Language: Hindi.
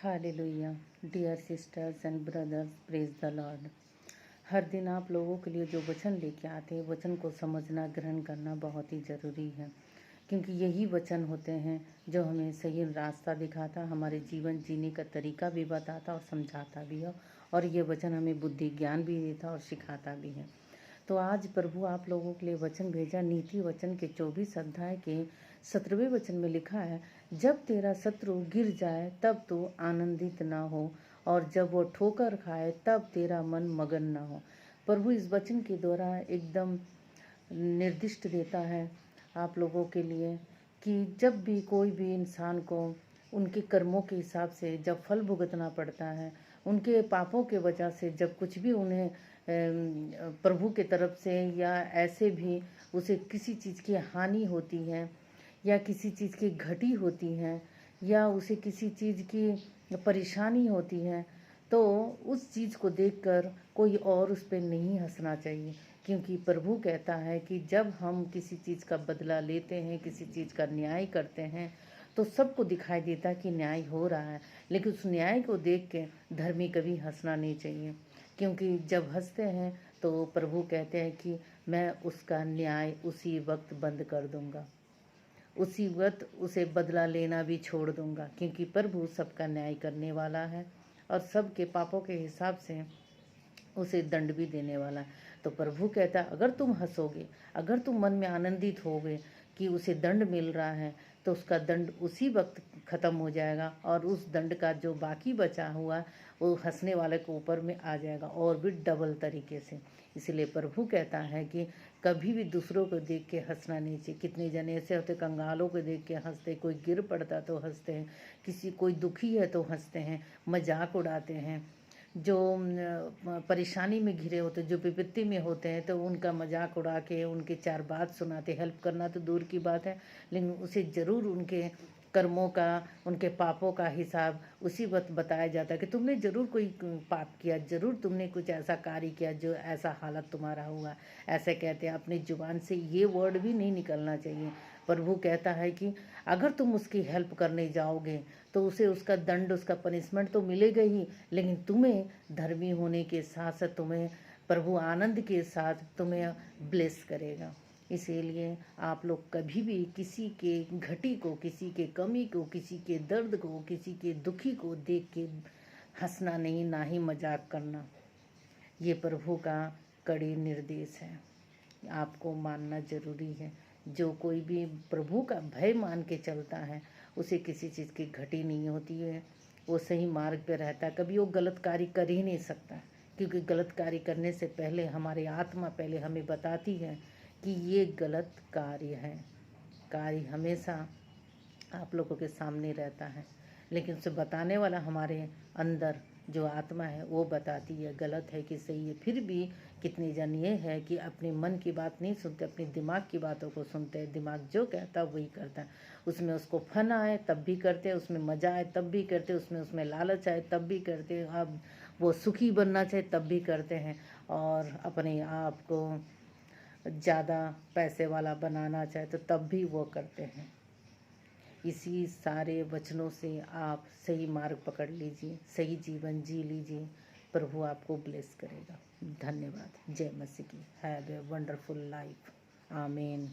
Hallelujah. Dear sisters and brothers, praise the Lord. हर दिन आप लोगों के लिए जो वचन लेके आते हैं, वचन को समझना, ग्रहण करना बहुत ही ज़रूरी है, क्योंकि यही वचन होते हैं जो हमें सही रास्ता दिखाता, हमारे जीवन जीने का तरीका भी बताता और समझाता भी है, और ये वचन हमें बुद्धि ज्ञान भी देता और सिखाता भी है। तो आज प्रभु आप लोगों के लिए वचन भेजा। नीति वचन के 24 अध्याय के 17वें वचन में लिखा है, जब तेरा शत्रु गिर जाए तब तू आनंदित ना हो, और जब वो ठोकर खाए तब तेरा मन मगन ना हो। प्रभु इस वचन के द्वारा एकदम निर्दिष्ट देता है आप लोगों के लिए कि जब भी कोई भी इंसान को उनके कर्मों के हिसाब से जब फल भुगतना पड़ता है, उनके पापों के वजह से जब कुछ भी उन्हें प्रभु के तरफ से या ऐसे भी उसे किसी चीज़ की हानि होती है, या किसी चीज़ की घटी होती है, या उसे किसी चीज़ की परेशानी होती है, तो उस चीज़ को देखकर कोई और उस पर नहीं हंसना चाहिए। क्योंकि प्रभु कहता है कि जब हम किसी चीज़ का बदला लेते हैं, किसी चीज़ का न्याय करते हैं, तो सबको दिखाई देता कि न्याय हो रहा है, लेकिन उस न्याय को देख के धर्मी कभी हंसना नहीं चाहिए। क्योंकि जब हंसते हैं तो प्रभु कहते हैं कि मैं उसका न्याय उसी वक्त बंद कर दूंगा, उसी वक्त उसे बदला लेना भी छोड़ दूंगा, क्योंकि प्रभु सबका न्याय करने वाला है और सबके पापों के हिसाब से उसे दंड भी देने वाला है। तो प्रभु कहता है, अगर तुम हंसोगे, अगर तुम मन में आनंदित होगे कि उसे दंड मिल रहा है, तो उसका दंड उसी वक्त ख़त्म हो जाएगा, और उस दंड का जो बाकी बचा हुआ वो हंसने वाले के ऊपर में आ जाएगा, और भी डबल तरीके से। इसलिए प्रभु कहता है कि कभी भी दूसरों को देख के हंसना नहीं चाहिए। कितने जने ऐसे होते, कंगालों को देख के हंसते, कोई गिर पड़ता तो हंसते हैं, किसी कोई दुखी है तो हंसते हैं, मजाक उड़ाते हैं। जो परेशानी में घिरे होते, जो विपत्ति में होते हैं, तो उनका मजाक उड़ा के उनके चार बात सुनाते। हेल्प करना तो दूर की बात है, लेकिन उसे ज़रूर उनके कर्मों का, उनके पापों का हिसाब उसी वक्त बताया जाता है कि तुमने ज़रूर कोई पाप किया, ज़रूर तुमने कुछ ऐसा कार्य किया जो ऐसा हालत तुम्हारा हुआ। ऐसे कहते हैं, अपनी जुबान से ये वर्ड भी नहीं निकलना चाहिए। प्रभु कहता है कि अगर तुम उसकी हेल्प करने जाओगे तो उसे उसका दंड, उसका पनिशमेंट तो मिलेगा ही, लेकिन तुम्हें धर्मी होने के साथ साथ तुम्हें प्रभु आनंद के साथ तुम्हें ब्लेस करेगा। इसीलिए आप लोग कभी भी किसी के घटी को, किसी के कमी को, किसी के दर्द को, किसी के दुखी को देख के हंसना नहीं, ना ही मजाक करना। ये प्रभु का कड़ी निर्देश है, आपको मानना जरूरी है। जो कोई भी प्रभु का भय मान के चलता है, उसे किसी चीज़ की घटी नहीं होती है, वो सही मार्ग पे रहता है। कभी वो गलत कार्य कर ही नहीं सकता, क्योंकि गलत कार्य करने से पहले हमारी आत्मा पहले हमें बताती है कि ये गलत कार्य है। कार्य हमेशा आप लोगों के सामने रहता है, लेकिन उसे बताने वाला हमारे अंदर जो आत्मा है वो बताती है गलत है कि सही है। फिर भी कितने जन ये है कि अपने मन की बात नहीं सुनते, अपने दिमाग की बातों को सुनते हैं। दिमाग जो कहता है वही करता है, उसमें उसको फन आए तब भी करते हैं, उसमें मज़ा आए तब भी करते हैं, उसमें लालच आए तब भी करते हैं, अब वो सुखी बनना चाहे तब भी करते हैं, और अपने आप को ज़्यादा पैसे वाला बनाना चाहे तो तब भी वो करते हैं। इसी सारे वचनों से आप सही मार्ग पकड़ लीजिए, सही जीवन जी लीजिए, प्रभु आपको ब्लेस करेगा। धन्यवाद। जय मसीह की। Have a wonderful life. आमीन।